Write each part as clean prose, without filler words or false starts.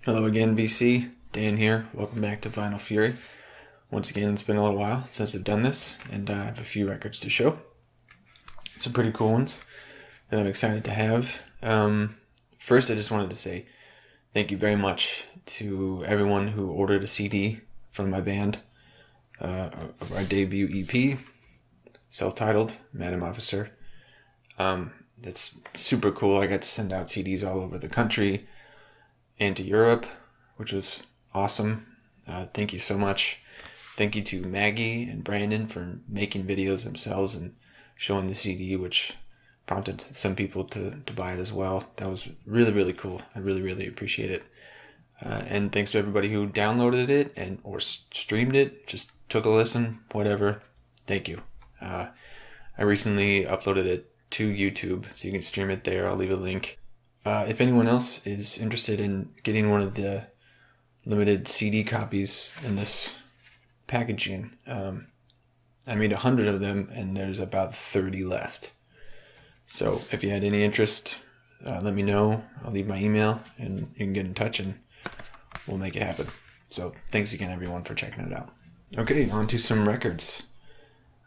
Hello again, VC. Dan here. Welcome back to vinylfury. Once again, it's been a little while since I've done this, and I have a few records to show. Some pretty cool ones that I'm excited to have. First, I just wanted to say thank you very much to everyone who ordered a CD from my band of our debut EP, self-titled, Madam Officer. That's super cool. I got to send out CDs all over the country and to Europe, which was awesome. Thank you so much. Thank you to Maggie and Brandon for making videos themselves and showing the CD, which prompted some people to buy it as well. That was really, really cool. I really, really appreciate it. And thanks to everybody who downloaded it or streamed it, just took a listen, whatever. Thank you. I recently uploaded it to YouTube, so you can stream it there. I'll leave a link. If anyone else is interested in getting one of the limited CD copies in this packaging, I made 100 of them, and there's about 30 left. So if you had any interest, let me know. I'll leave my email, and you can get in touch, and we'll make it happen. So thanks again, everyone, for checking it out. Okay, on to some records.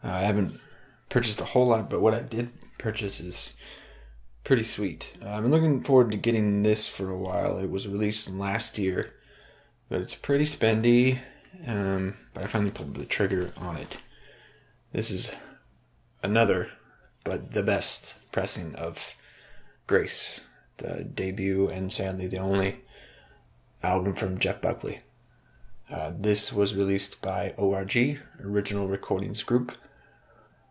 I haven't purchased a whole lot, but what I did purchase is pretty sweet. I've been looking forward to getting this for a while. It was released last year, but it's pretty spendy, but I finally pulled the trigger on it. This is another, but the best pressing of Grace, the debut and sadly the only album from Jeff Buckley. This was released by ORG, Original Recordings Group,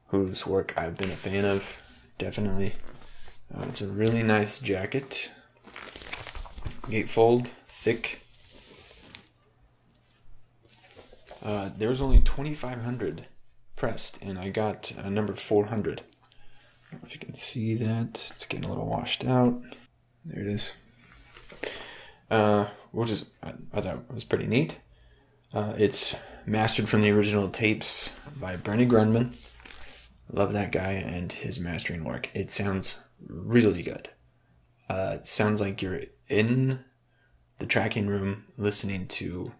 whose work I've been a fan of, definitely. It's a really nice jacket, gatefold, thick. There was only 2,500 pressed, and I got number 400. I don't know if you can see that. It's getting a little washed out. There it is. Which is, I thought was pretty neat. It's mastered from the original tapes by Bernie Grundman. Love that guy and his mastering work. It sounds really good. It sounds like you're in the tracking room listening to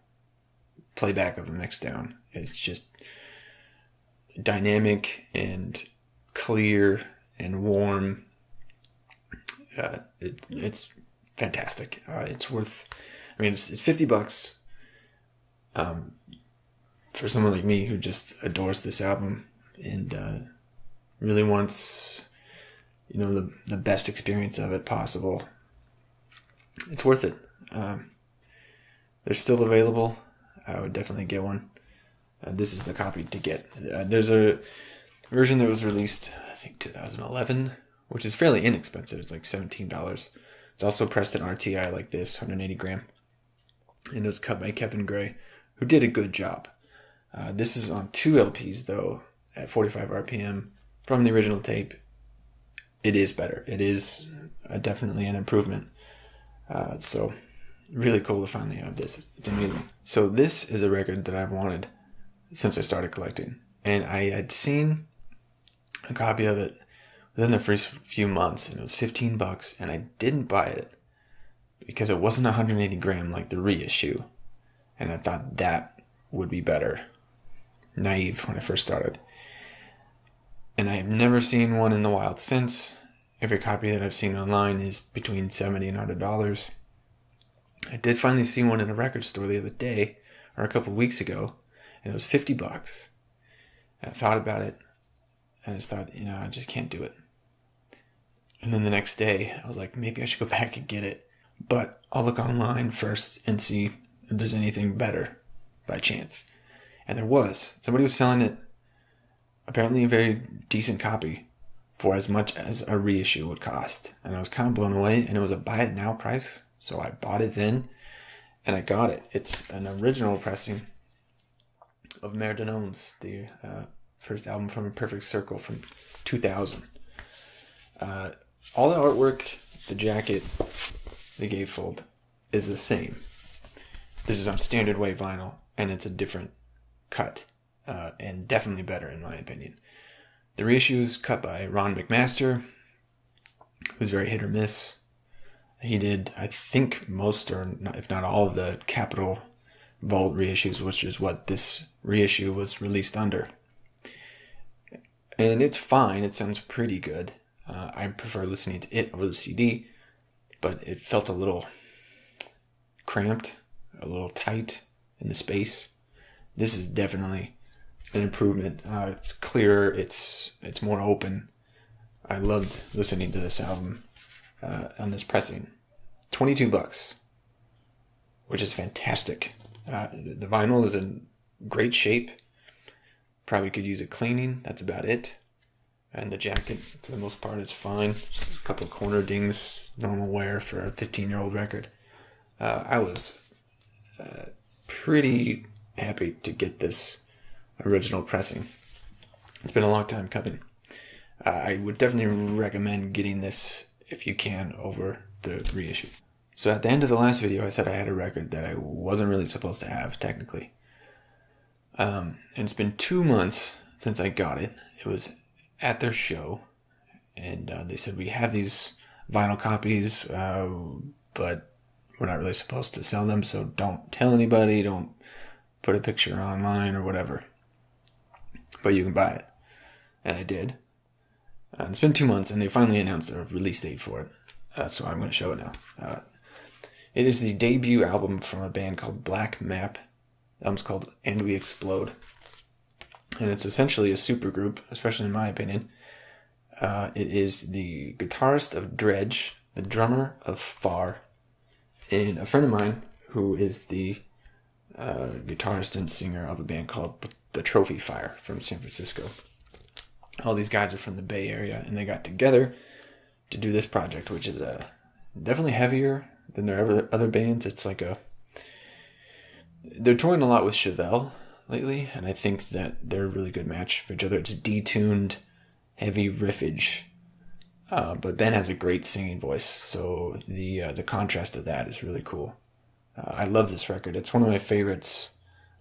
playback of a mixdown. It's just dynamic and clear and warm. It's fantastic. It's worth, it's $50 for someone like me who just adores this album and really wants the best experience of it possible. It's worth it. They're still available. I would definitely get one. This is the copy to get. There's a version that was released, I think 2011, which is fairly inexpensive. It's like $17. It's also pressed in RTI like this, 180 gram. And it was cut by Kevin Gray, who did a good job. This is on 2 LPs though, at 45 RPM from the original tape. It is better. It is definitely an improvement. So really cool to finally have this. It's amazing. So this is a record that I've wanted since I started collecting. And I had seen a copy of it within the first few months, and it was $15, and I didn't buy it because it wasn't 180 gram like the reissue. And I thought that would be better. Naive when I first started. And I have never seen one in the wild since. Every copy that I've seen online is between $70 and $100. I did finally see one in a record store the other day, or a couple of weeks ago, and it was $50. And I thought about it, and I just thought, I just can't do it. And then the next day, I was like, maybe I should go back and get it. But I'll look online first and see if there's anything better by chance. And there was. Somebody was selling it, apparently a very decent copy, for as much as a reissue would cost. And I was kind of blown away, and it was a buy it now price. So I bought it then, and I got it. It's an original pressing of Mare de Noms, the first album from A Perfect Circle from 2000. All the artwork, the jacket, the gatefold is the same. This is on standard weight vinyl, and it's a different cut, and definitely better in my opinion. The reissue is cut by Ron McMaster, who's very hit or miss. he did, I think, most or not, if not all of the Capitol Vault reissues, which is what this reissue was released under. And it's fine. It sounds pretty good. I prefer listening to it over the CD, but it felt a little cramped, a little tight in the space. This is definitely an improvement. It's clearer. It's more open. I loved listening to this album on this pressing. $22, which is fantastic. The vinyl is in great shape. Probably could use a cleaning. That's about it. And the jacket, for the most part, is fine. Just a couple of corner dings, normal wear for a 15-year-old record. I was pretty happy to get this original pressing. It's been a long time coming. I would definitely recommend getting this, if you can, over the reissue. So at the end of the last video, I said I had a record that I wasn't really supposed to have, technically. And it's been 2 months since I got it. It was at their show, and they said, we have these vinyl copies, but we're not really supposed to sell them, so don't tell anybody, don't put a picture online or whatever. But you can buy it. And I did. It's been 2 months, and they finally announced a release date for it. So I'm going to show it now. It is the debut album from a band called Black Map. The album's called And We Explode. And it's essentially a supergroup, especially in my opinion. It is the guitarist of Dredge, the drummer of Far, and a friend of mine who is the guitarist and singer of a band called the Trophy Fire from San Francisco. All these guys are from the Bay Area, and they got together to do this project, which is definitely heavier than their other bands. It's like they're touring a lot with Chevelle lately, and I think that they're a really good match for each other. It's detuned, heavy riffage, but Ben has a great singing voice, so the contrast of that is really cool. I love this record. It's one of my favorites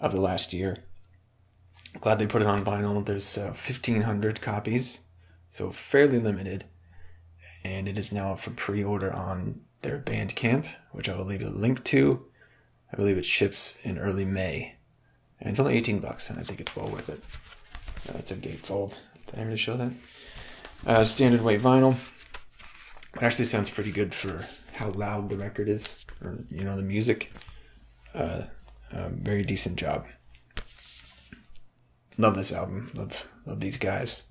of the last year. Glad they put it on vinyl. There's 1,500 copies, so fairly limited, and it is now up for pre-order on their Bandcamp, which I will leave a link to. I believe it ships in early May, and it's only $18, and I think it's well worth it. It's a gatefold. Did I really show that? Standard weight vinyl. It actually sounds pretty good for how loud the record is, or the music. Very decent job. Love this album. Love these guys.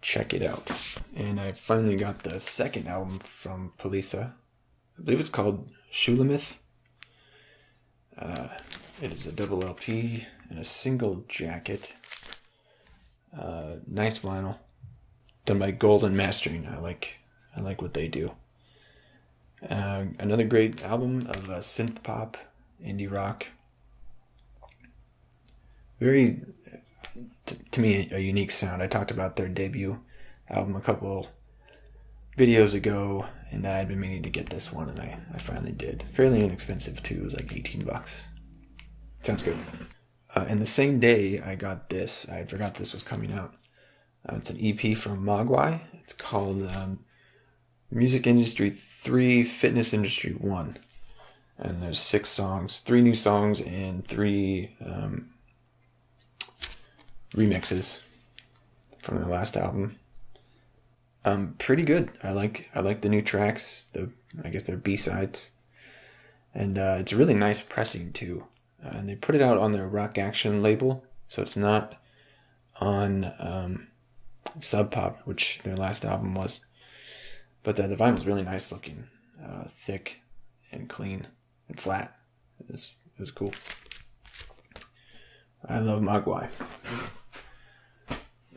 Check it out. And I finally got the second album from Polisa. I believe it's called Shulamith. It is a double LP and a single jacket. Nice vinyl. Done by Golden Mastering. I like what they do. Another great album of synth pop, indie rock. Very, to me, a unique sound. I talked about their debut album a couple videos ago, and I had been meaning to get this one, and I finally did. Fairly inexpensive too. It was like $18. Sounds good. And the same day I got this, I forgot this was coming out. It's an EP from Mogwai. It's called Music Industry 3, Fitness Industry 1. And there's 6 songs, 3 new songs, and 3 remixes from their last album. Pretty good. I like the new tracks. I guess they're B-sides. And it's a really nice pressing too. And they put it out on their Rock Action label, so it's not on Sub Pop, which their last album was. But the vinyl's really nice looking, thick and clean and flat. It was cool. I love Mogwai.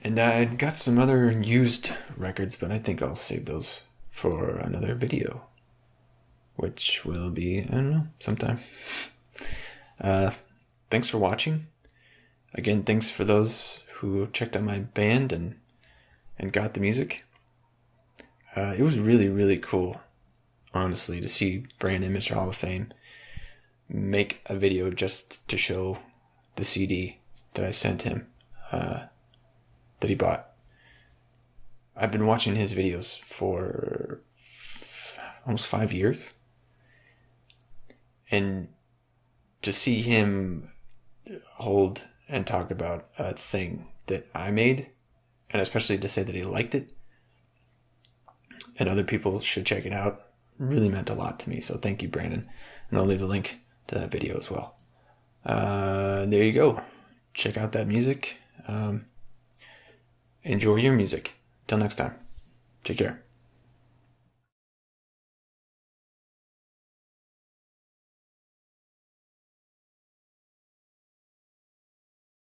And I got some other used records, but I think I'll save those for another video, which will be, I don't know, sometime. Thanks for watching. Again, thanks for those who checked out my band and got the music. It was really, really cool, honestly, to see Brandon, Mr. Hall of Fame, make a video just to show the CD that I sent him, that he bought. I've been watching his videos for almost 5 years. And to see him hold and talk about a thing that I made, and especially to say that he liked it and other people should check it out, really meant a lot to me. So thank you, Brandon. And I'll leave a link to that video as well. There you go. Check out that music. Enjoy your music. Till next time. Take care.